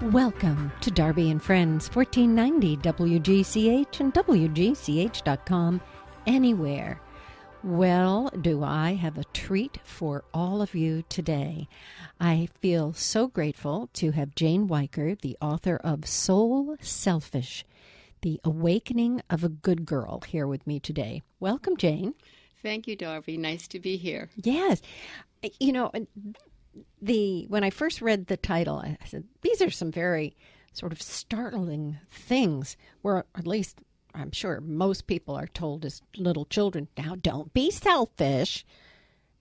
Welcome to Darby and Friends, 1490 WGCH and WGCH.com, anywhere. Well, do I have a treat for all of you today. I feel so grateful to have Jane Wyker, the author of Soul Selfish, The Awakening of a Good Girl, here with me today. Welcome, Jane. Thank you, Darby. Nice to be here. Yes. You know, when I first read the title, I said, these are some very sort of startling things, where at least I'm sure most people are told as little children, now don't be selfish.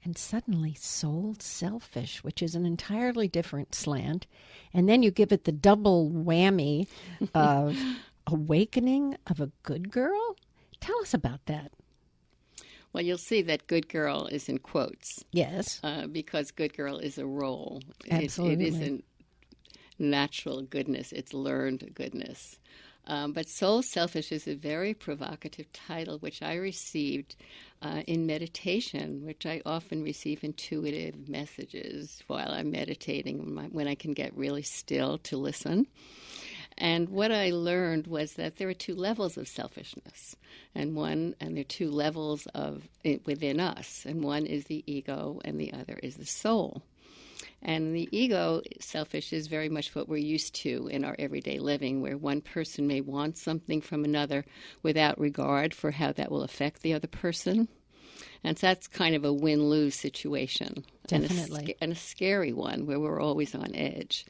And suddenly soul selfish, which is an entirely different slant. And then you give it the double whammy of awakening of a good girl. Tell us about that. Well, you'll see that good girl is in quotes. Yes. Because good girl is a role. Absolutely. It isn't natural goodness. It's learned goodness. But Soul Selfish is a very provocative title, which I received in meditation, which I often receive intuitive messages while I'm meditating, when I can get really still to listen. And what I learned was that there are two levels of selfishness, and there are two levels of it within us, and one is the ego, and the other is the soul. And the ego, selfish, is very much what we're used to in our everyday living, where one person may want something from another without regard for how that will affect the other person. And so that's kind of a win-lose situation. Definitely. And a scary one, where we're always on edge.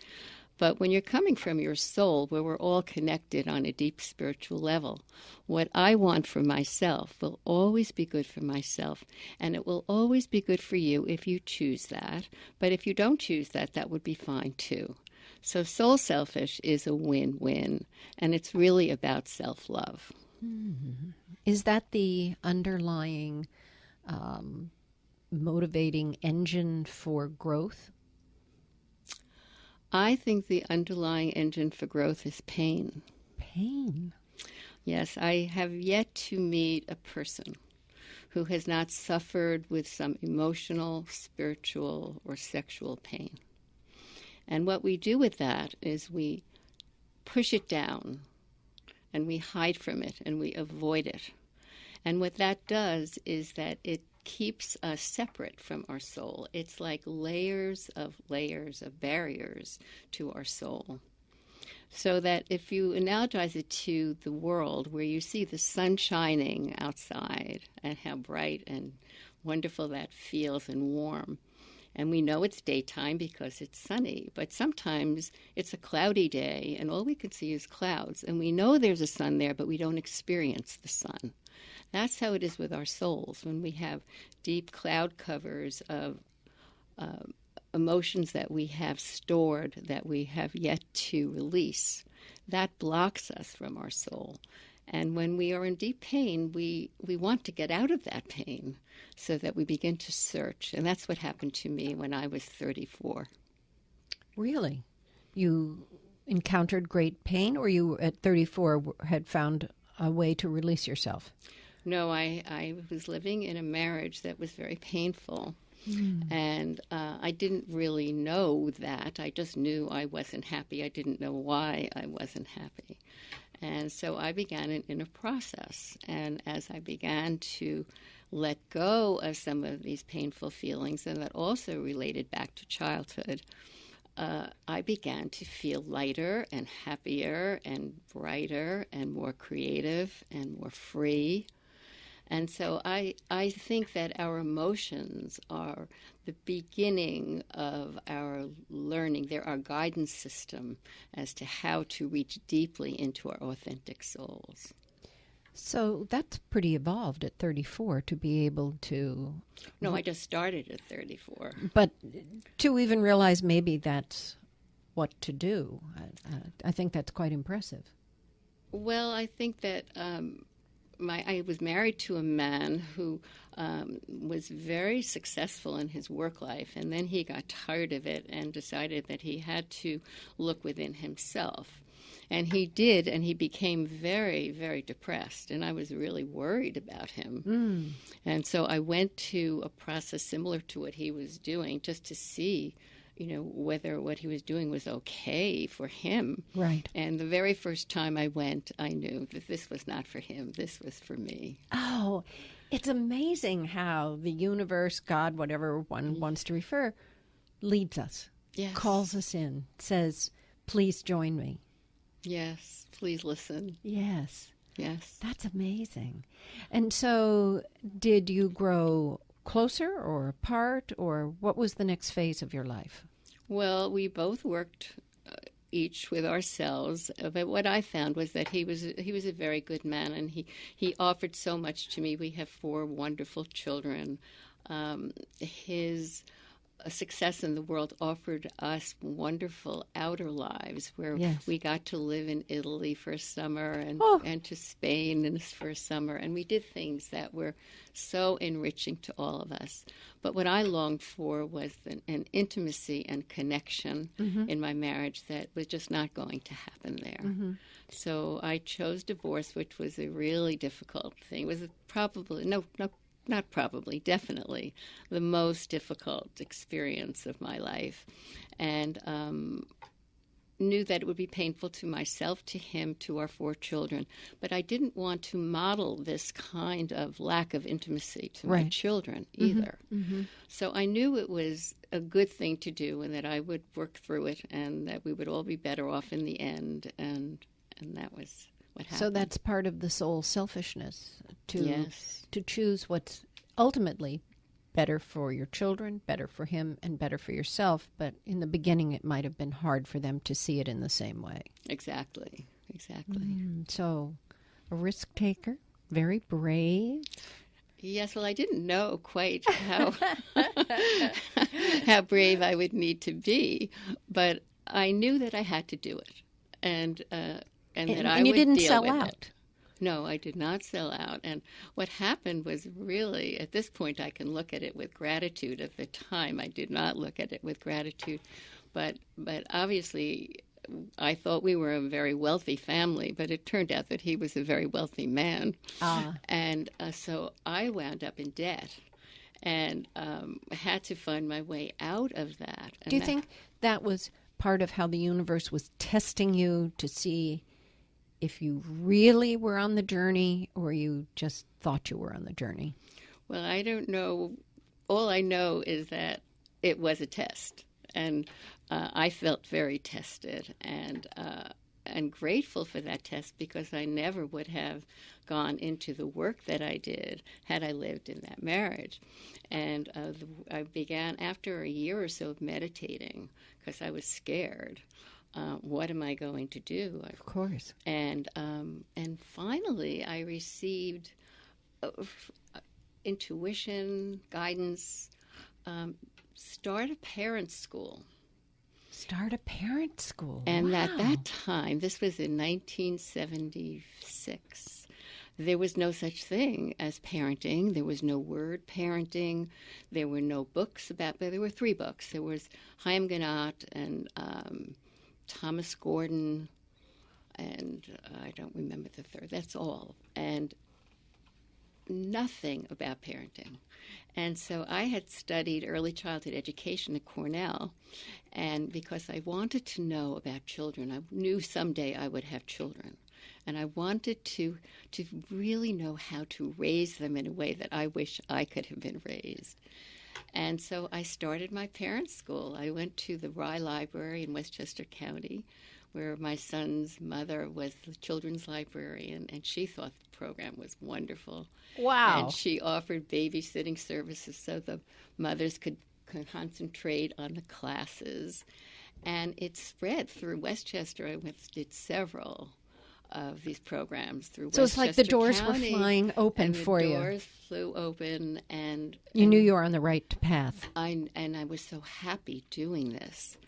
But when you're coming from your soul, where we're all connected on a deep spiritual level, what I want for myself will always be good for myself, and it will always be good for you if you choose that. But if you don't choose that, that would be fine too. So Soul Selfish is a win-win, and it's really about self-love. Mm-hmm. Is that the underlying motivating engine for growth? I think the underlying engine for growth is pain. Pain? Yes, I have yet to meet a person who has not suffered with some emotional, spiritual, or sexual pain. And what we do with that is we push it down, and we hide from it, and we avoid it. And what that does is that it keeps us separate from our soul. It's like layers of barriers to our soul. So that if you analogize it to the world, where you see the sun shining outside and how bright and wonderful that feels and warm, and we know it's daytime because it's sunny, but sometimes it's a cloudy day and all we can see is clouds, and we know there's a sun there, but we don't experience the sun. That's how it is with our souls. When we have deep cloud covers of emotions that we have stored, that we have yet to release, that blocks us from our soul. And when we are in deep pain, we want to get out of that pain so that we begin to search. And that's what happened to me when I was 34. Really? You encountered great pain, or you at 34 had found a way to release yourself? No, I was living in a marriage that was very painful, and I didn't really know that. I just knew I wasn't happy. I didn't know why I wasn't happy. And so I began an inner process, and as I began to let go of some of these painful feelings, and that also related back to childhood, I began to feel lighter and happier and brighter and more creative and more free. And so I think that our emotions are the beginning of our learning. They're our guidance system as to how to reach deeply into our authentic souls. So that's pretty evolved at 34 to be able to... No, I just started at 34. But to even realize maybe that's what to do, I think that's quite impressive. Well, I think that... I was married to a man who was very successful in his work life, and then he got tired of it and decided that he had to look within himself. And he did, and he became very, very depressed, and I was really worried about him. And so I went to a process similar to what he was doing just to see, whether what he was doing was okay for him. Right. And the very first time I went, I knew that this was not for him. This was for me. Oh, it's amazing how the universe, God, whatever one wants to refer, leads us, Yes. calls us in, says, please join me. Yes, please listen. Yes. Yes. That's amazing. And so did you grow closer or apart, or what was the next phase of your life? Well, we both worked each with ourselves, but what I found was that he was a very good man, and he offered so much to me. We have 4 wonderful children. His success in the world offered us wonderful outer lives where Yes. we got to live in Italy for a summer and to Spain for a summer, and we did things that were so enriching to all of us. But what I longed for was an intimacy and connection in my marriage that was just not going to happen there. So I chose divorce, which was a really difficult thing. It was definitely the most difficult experience of my life, and knew that it would be painful to myself, to him, to our 4 children. But I didn't want to model this kind of lack of intimacy to my children either. So I knew it was a good thing to do, and that I would work through it, and that we would all be better off in the end, and that was what happened. So that's part of the soul selfishness, Yes. to choose what's ultimately better for your children, better for him, and better for yourself. But in the beginning, it might have been hard for them to see it in the same way. Exactly. So a risk taker, very brave. Yes, well, I didn't know quite how how brave I would need to be, but I knew that I had to do it, and that I you would didn't deal sell with out. it. No, I did not sell out. And what happened was really, at this point, I can look at it with gratitude. At the time, I did not look at it with gratitude, but obviously, I thought we were a very wealthy family, but it turned out that he was a very wealthy man. And so I wound up in debt and had to find my way out of that. And Do you think that was part of how the universe was testing you to see if you really were on the journey or you just thought you were on the journey? Well, I don't know. All I know is that it was a test. And I felt very tested and grateful for that test, because I never would have gone into the work that I did had I lived in that marriage. And I began, after a year or so of meditating, because I was scared. What am I going to do? Of course. And finally, I received intuition, guidance. Start a parent school. Start a parent school. And wow. at that time, this was in 1976, there was no such thing as parenting. There was no word parenting. There were no books about, but there were 3 books. There was Chaim Ganat and Thomas Gordon, and I don't remember the third. That's all. And nothing about parenting. And so I had studied early childhood education at Cornell, and because I wanted to know about children, I knew someday I would have children. And I wanted to really know how to raise them in a way that I wish I could have been raised. And so I started my parents' school. I went to the Rye Library in Westchester County, where my son's mother was the children's librarian, and she thought the program was wonderful. Wow. And she offered babysitting services so the mothers could concentrate on the classes. And it spread through Westchester. I did several of these programs through So Westchester it's like the doors County, were flying open and for the you. doors flew open, and You knew you were on the right path. I was so happy doing this.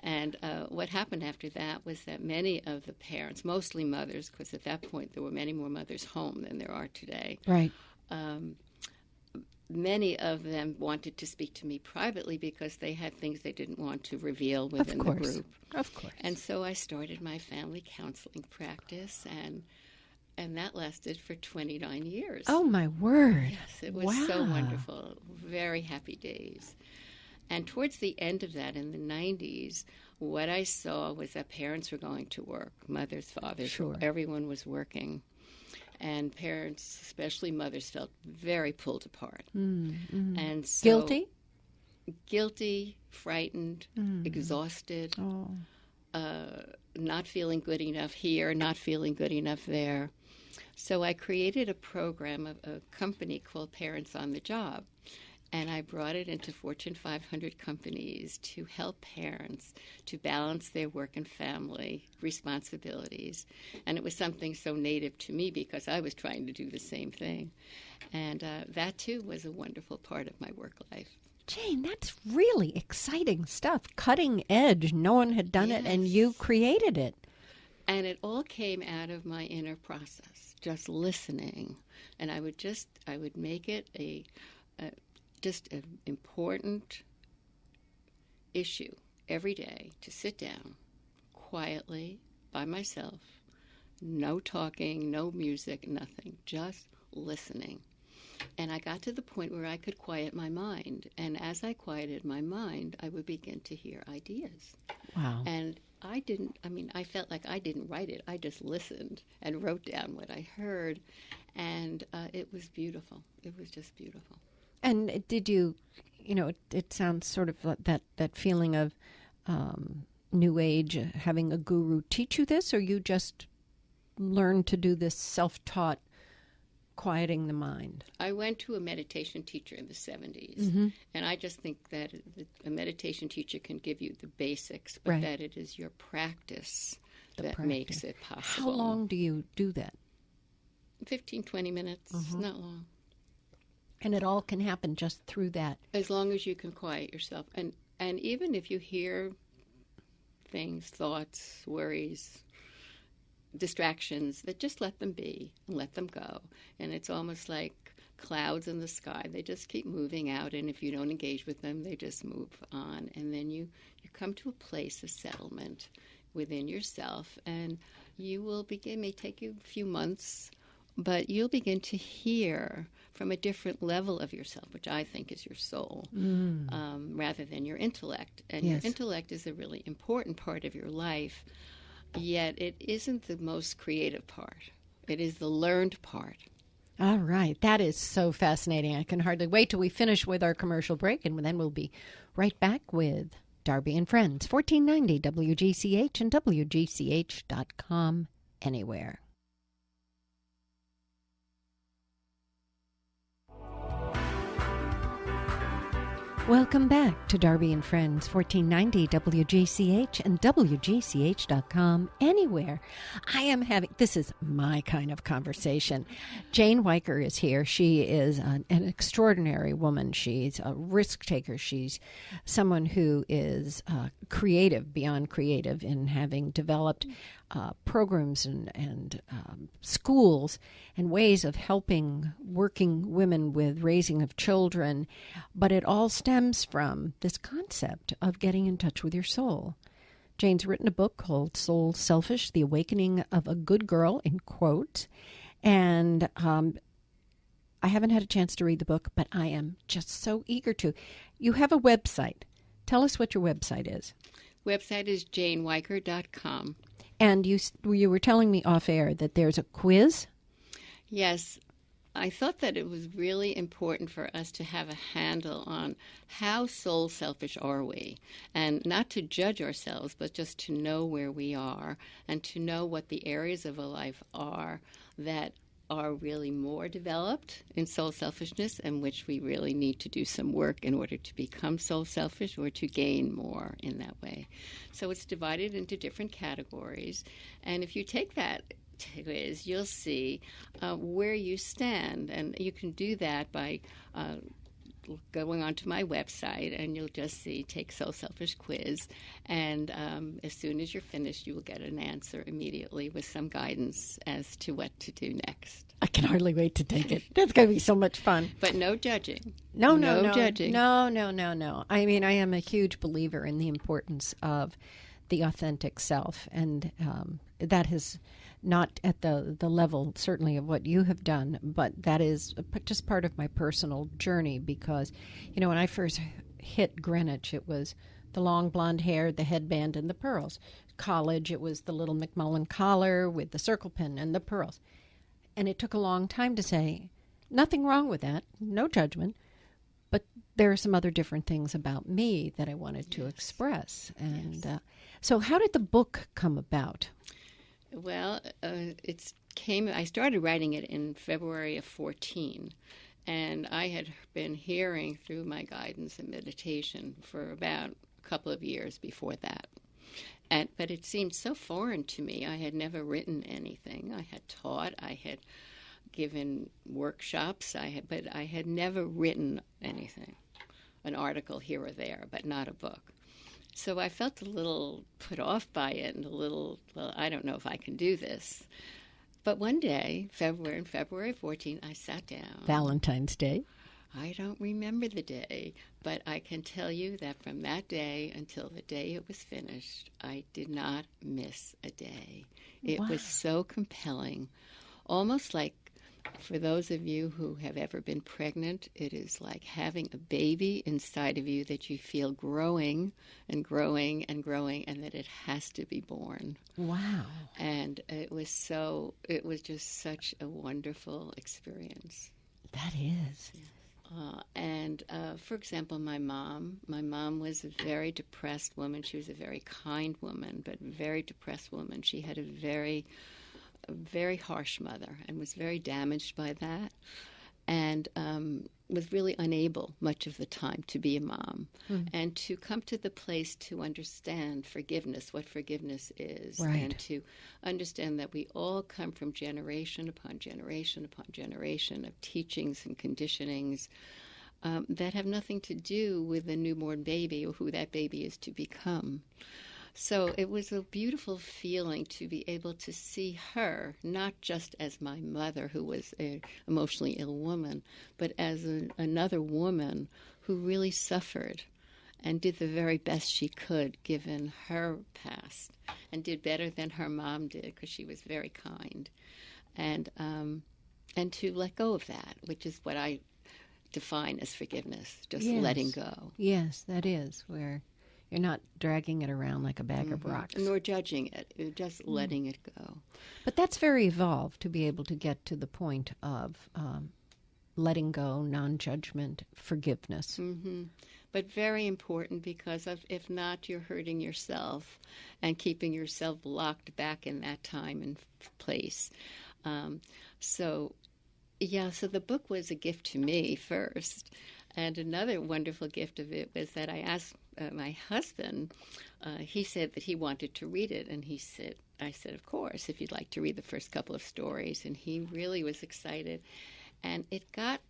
And what happened after that was that many of the parents, mostly mothers, because at that point there were many more mothers home than there are today. Right. Many of them wanted to speak to me privately because they had things they didn't want to reveal within the group. Of course. And so I started my family counseling practice, and that lasted for 29 years. Oh, my word. Yes, it was so wonderful. Very happy days. And towards the end of that, in the 90s, what I saw was that parents were going to work, mothers, fathers, Sure. everyone was working. And parents, especially mothers, felt very pulled apart. And so guilty, frightened, exhausted, not feeling good enough here, not feeling good enough there. So I created a program, a company called Parents on the Job. And I brought it into Fortune 500 companies to help parents to balance their work and family responsibilities. And it was something so native to me because I was trying to do the same thing. And that, too, was a wonderful part of my work life. Jane, that's really exciting stuff. Cutting edge. No one had done it, and you created it. And it all came out of my inner process, just listening. And I would make it just an important issue every day to sit down quietly by myself, no talking, no music, nothing, just listening. And I got to the point where I could quiet my mind. And as I quieted my mind, I would begin to hear ideas. Wow. And I felt like I didn't write it. I just listened and wrote down what I heard. And it was beautiful. It was just beautiful. And did you, it sounds sort of like that feeling of New Age, having a guru teach you this, or you just learned to do this self-taught quieting the mind? I went to a meditation teacher in the 70s, and I just think that a meditation teacher can give you the basics, but that it is your practice that makes it possible. How long do you do that? 15, 20 minutes, not long. And it all can happen just through that. As long as you can quiet yourself. And even if you hear things, thoughts, worries, distractions, that just let them be and let them go. And it's almost like clouds in the sky. They just keep moving out, and if you don't engage with them, they just move on. And then you come to a place of settlement within yourself, and you will begin, it may take you a few months, but you'll begin to hear from a different level of yourself, which I think is your soul, rather than your intellect. And your intellect is a really important part of your life, yet it isn't the most creative part. It is the learned part. All right. That is so fascinating. I can hardly wait till we finish with our commercial break, and then we'll be right back with Darby and Friends, 1490 WGCH and WGCH.com anywhere. Welcome back to Darby and Friends, 1490 WGCH and WGCH.com anywhere. I am having, this is my kind of conversation. Jane Wyker is here. She is an extraordinary woman. She's a risk taker. She's someone who is creative, beyond creative, in having developed programs and schools and ways of helping working women with raising of children. But it all stems from this concept of getting in touch with your soul. Jane's written a book called Soul Selfish, The Awakening of a Good Girl, in quotes. And I haven't had a chance to read the book, but I am just so eager to. You have a website. Tell us what your website is. Website is janewyker.com. And you were telling me off air that there's a quiz? Yes. I thought that it was really important for us to have a handle on how soul selfish are we, and not to judge ourselves, but just to know where we are and to know what the areas of our life are that are really more developed in soul selfishness and which we really need to do some work in order to become soul selfish or to gain more in that way. So it's divided into different categories, and if you take that quiz, you'll see where you stand, and you can do that by going onto my website, and you'll just see Take Soul Selfish Quiz, and as soon as you're finished, you will get an answer immediately with some guidance as to what to do next. I can hardly wait to take it. That's going to be so much fun. But no judging. No judging. No. I mean, I am a huge believer in the importance of the authentic self, and that has not at the level, certainly, of what you have done, but that is just part of my personal journey because, when I first hit Greenwich, it was the long blonde hair, the headband, and the pearls. College, it was the little McMullen collar with the circle pin and the pearls. And it took a long time to say, nothing wrong with that, no judgment, but there are some other different things about me that I wanted to express. And so how did the book come about? Well, I started writing it in February of 14, and I had been hearing through my guidance and meditation for about a couple of years before that. But it seemed so foreign to me. I had never written anything. I had taught. I had given workshops. But I had never written anything, an article here or there, but not a book. So I felt a little put off by it and a little, well, I don't know if I can do this. But one day, February 14, I sat down. Valentine's Day. I don't remember the day, but I can tell you that from that day until the day it was finished, I did not miss a day. It was so compelling, almost like, for those of you who have ever been pregnant, it is like having a baby inside of you that you feel growing and growing and growing, and that it has to be born. Wow. And it was just such a wonderful experience. That is. For example, my mom was a very depressed woman. She was a very kind woman, but very depressed woman. She had a very harsh mother and was very damaged by that, and was really unable much of the time to be a mom and to come to the place to understand forgiveness, what forgiveness is, and to understand that we all come from generation upon generation upon generation of teachings and conditionings that have nothing to do with the newborn baby or who that baby is to become. So it was a beautiful feeling to be able to see her, not just as my mother, who was an emotionally ill woman, but as another woman who really suffered and did the very best she could given her past, and did better than her mom did because she was very kind. And to let go of that, which is what I define as forgiveness, just letting go. Yes, that is where you're not dragging it around like a bag of rocks. Nor judging it, you're just letting it go. But that's very evolved to be able to get to the point of letting go, non-judgment, forgiveness. Mm-hmm. But very important, because if not, you're hurting yourself and keeping yourself locked back in that time and place. So the book was a gift to me first. And another wonderful gift of it was that I asked my husband, he said that he wanted to read it. And I said, of course, if you'd like to read the first couple of stories. And he really was excited. And it got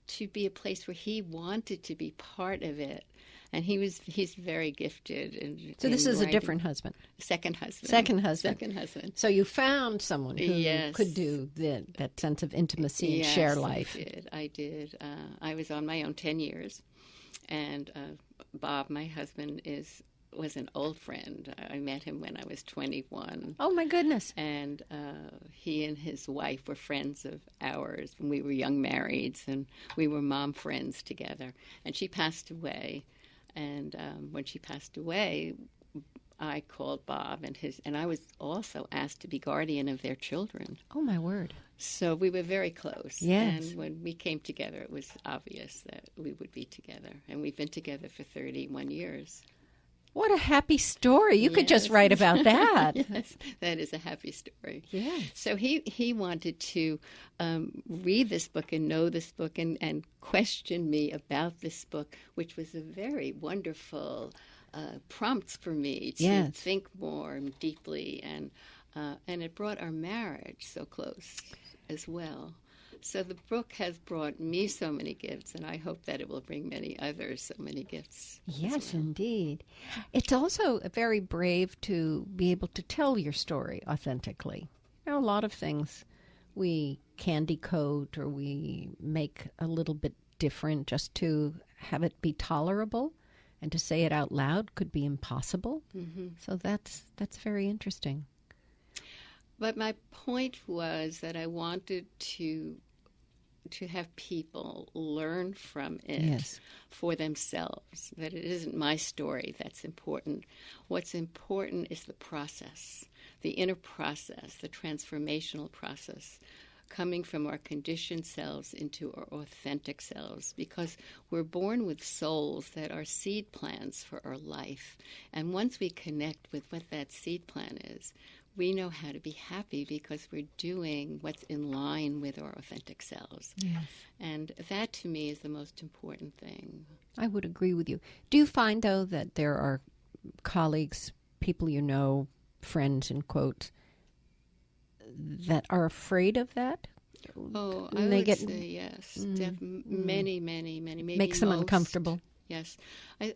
to be a place where he wanted to be part of it. And he's very gifted. So this is writing. A different husband. Second husband. Second husband. So you found someone who could do that sense of intimacy and share life. I did. I was on my own 10 years. And Bob, my husband, was an old friend. I met him when I was 21. Oh, my goodness. And he and his wife were friends of ours when we were young marrieds, and we were mom friends together. And she passed away. And when she passed away, I called Bob, and I was also asked to be guardian of their children. Oh, my word. So we were very close. Yes. And when we came together, it was obvious that we would be together. And we've been together for 31 years. What a happy story. You could just write about that. Yes, that is a happy story. Yes. So he wanted to read this book and know this book and question me about this book, which was a very wonderful prompt for me to think more deeply. And it brought our marriage so close as well. So the book has brought me so many gifts, and I hope that it will bring many others so many gifts. Yes, indeed. It's also very brave to be able to tell your story authentically. A lot of things we candy coat or we make a little bit different just to have it be tolerable, and to say it out loud could be impossible. Mm-hmm. So that's very interesting. But my point was that I wanted to to have people learn from it Yes. for themselves, that it isn't my story that's important. What's important is the process, the inner process, the transformational process, coming from our conditioned selves into our authentic selves, because we're born with souls that are seed plans for our life. And once we connect with what that seed plan is, we know how to be happy because we're doing what's in line with our authentic selves. Yes. And that, to me, is the most important thing. I would agree with you. Do you find, though, that there are colleagues, people you know, friends in quotes, that are afraid of that? Oh, And I they would say yes. Many, maybe makes them most. uncomfortable. Yes.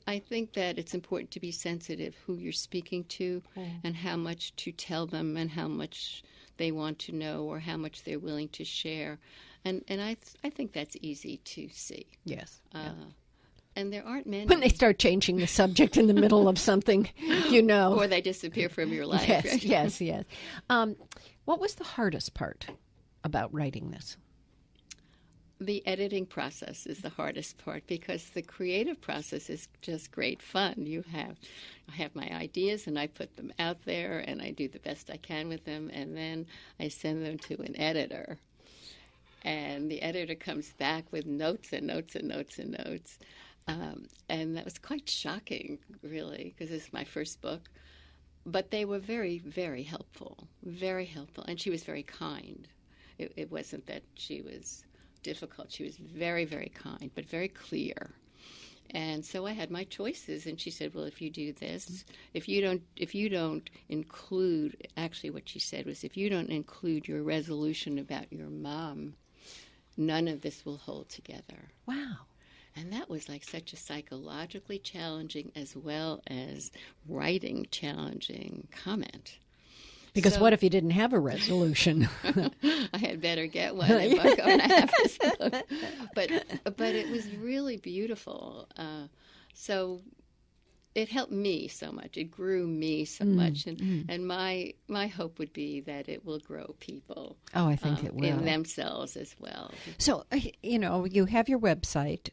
I think that it's important to be sensitive who you're speaking to and how much to tell them and how much they want to know or how much they're willing to share. And I think that's easy to see. Yes. And there aren't many. When they start changing the subject in the middle of something, you know. Or they disappear from your life. Yes, right? yes. What was the hardest part about writing this? The editing process is the hardest part because the creative process is just great fun. I have my ideas and I put them out there and I do the best I can with them, and then I send them to an editor. And the editor comes back with notes and notes and notes and notes. And that was quite shocking, really, because it's my first book. But they were very, very helpful, very helpful. And she was very kind. It wasn't that she was difficult. She was very, very kind, but very clear. And so I had my choices, and she said, well, if you do this, if you don't include, actually what she said was, if you don't include your resolution about your mom, none of this will hold together. Wow. And that was like such a psychologically challenging as well as writing challenging comment. Because what if you didn't have a resolution? I had better get one if I'm going to have this book. But it was really beautiful. So it helped me so much. It grew me so much. And my hope would be that it will grow people. Oh, I think it will. In themselves as well. So, you have your website,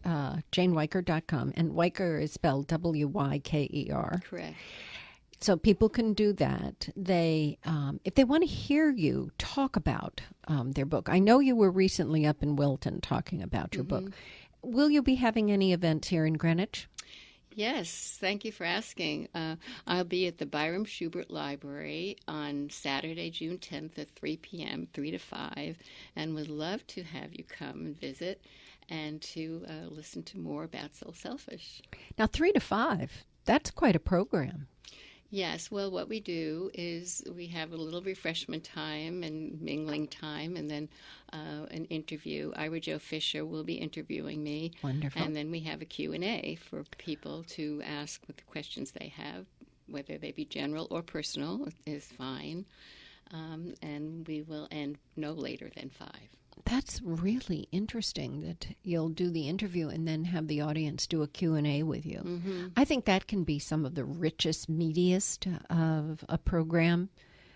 janewyker.com, and Wyker is spelled Wyker. Correct. So people can do that. They, if they want to hear you talk about their book, I know you were recently up in Wilton talking about your book. Will you be having any events here in Greenwich? Yes, thank you for asking. I'll be at the Byram Schubert Library on Saturday, June 10th at 3 p.m., 3 to 5, and would love to have you come and visit and to listen to more about Soul Selfish. Now, 3 to 5, that's quite a program. Yes, well, what we do is we have a little refreshment time and mingling time, and then an interview. Ira Jo Fisher will be interviewing me. Wonderful. And then we have a Q&A for people to ask what the questions they have, whether they be general or personal is fine. And we will end no later than 5. That's really interesting that you'll do the interview and then have the audience do a Q&A with you. Mm-hmm. I think that can be some of the richest, meatiest of a program,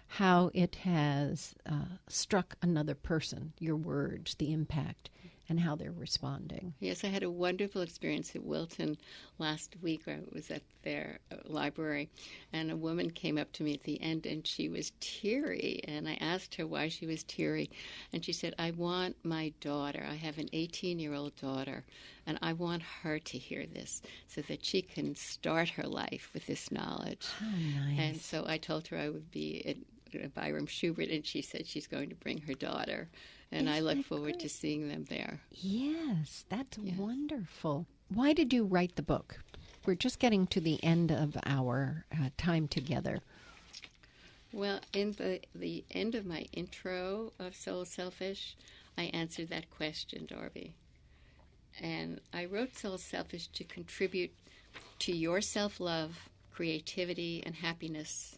how it has struck another person, your words, the impact, and how they're responding. Yes, I had a wonderful experience at Wilton last week. I was at their library, and a woman came up to me at the end, and she was teary, and I asked her why she was teary, and she said, I want my daughter, I have an 18-year-old daughter, and I want her to hear this so that she can start her life with this knowledge. Oh, nice. And so I told her I would be at Byram Schubert, and she said she's going to bring her daughter. And I look forward to seeing them there. Yes, that's wonderful. Why did you write the book? We're just getting to the end of our time together. Well, in the end of my intro of Soul Selfish, I answered that question, Darby. And I wrote Soul Selfish to contribute to your self-love, creativity, and happiness.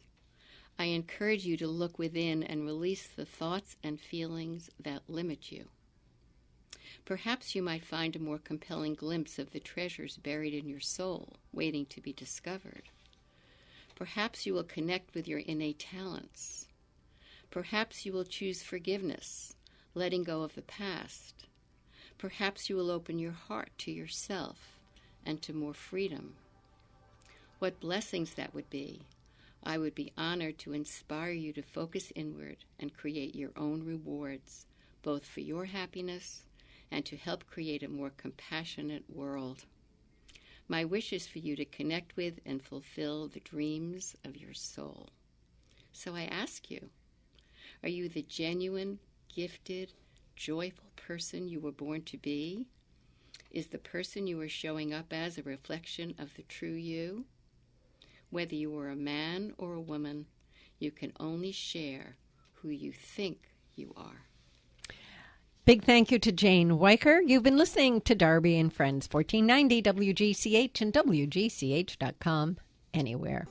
I encourage you to look within and release the thoughts and feelings that limit you. Perhaps you might find a more compelling glimpse of the treasures buried in your soul, waiting to be discovered. Perhaps you will connect with your innate talents. Perhaps you will choose forgiveness, letting go of the past. Perhaps you will open your heart to yourself and to more freedom. What blessings that would be. I would be honored to inspire you to focus inward and create your own rewards, both for your happiness and to help create a more compassionate world. My wish is for you to connect with and fulfill the dreams of your soul. So I ask you, are you the genuine, gifted, joyful person you were born to be? Is the person you are showing up as a reflection of the true you? Whether you are a man or a woman, you can only share who you think you are. Big thank you to Jane Wyker. You've been listening to Darby and Friends, 1490 WGCH and WGCH.com, anywhere.